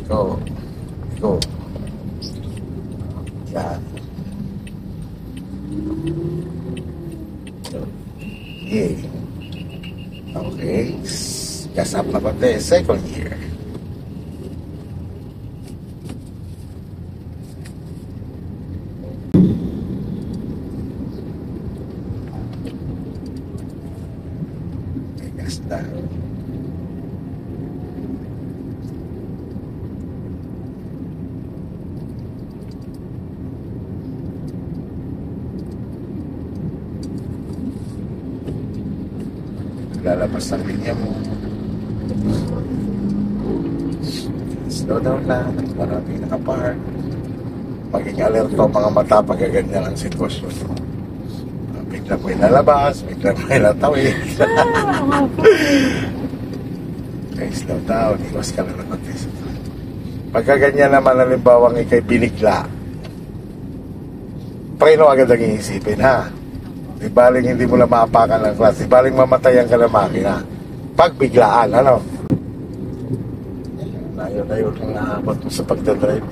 Go. Go. Yan. Okay. Okay. Gas up na konti. Second gear. Okay, gas down. Lalabas ng linya mo. Slow down lang. Maraming nakapark. Maging alerto ang mga mata pag ganyan ang sitwasyon. Bigla mo ilalabas, bigla mo ilatawid. Okay, slow down. Iwas ka lang naman. Pagka ganyan naman, halimbawang ikay binigla, preno agad ang iisipin, ha? Di baling hindi mo na maapakan ng class. Di baling mamatayan ka ng makina. Pagbiglaan, ano? Layo-layo lang naabot mo sa pagdadrive.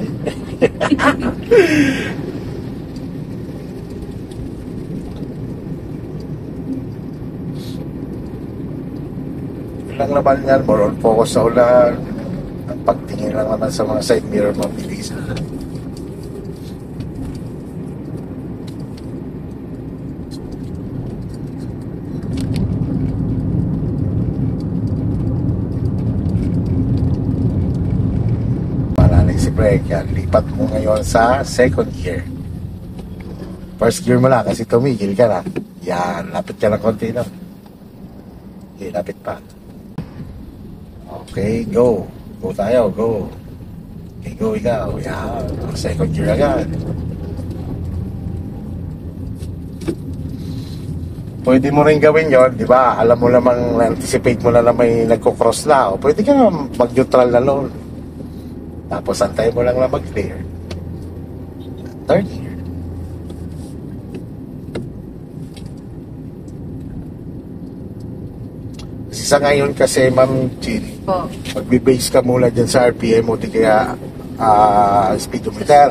Lang naman yan, more on focus sa ulan. Ang pagtingin lang naman sa mga side mirror mabilis. Si brake yan, lipat mo ngayon sa second gear. First gear mo lang kasi tumigil ka na. Yan, lapit ka ng konti na. Okay, lapit pa. Okay, go. Go tayo, go. Okay, go ikaw. Yan, second gear agad. Pwede mo rin gawin yon, di ba? Alam mo namang, anticipate mo na may nagko-cross na. O pwede ka na mag-neutral na noon. Tapos antay mo lang mag-clear. Third gear. Kasi sa ngayon kasi, Ma'am Jill, magbe-base ka muna dyan sa RPM o di kaya speedometer.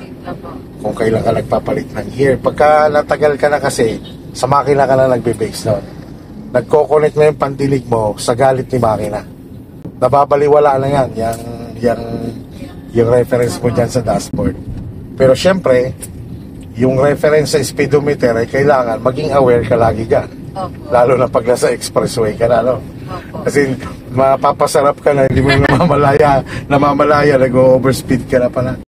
Kung kailan ka nagpapalit ng gear. Pagka natagal ka na kasi, sa makina ka na nagbe-base nun. Nagko-connect na yung pandinig mo sa galit ni makina. Nababaliwala na yan. Yung reference mo dyan sa dashboard. Pero syempre, yung reference sa speedometer ay kailangan maging aware ka lagi dyan. Lalo na pag nasa expressway ka na, no? Kasi mapapasarap ka na, hindi mo namamalaya, nag-overspeed ka na pala.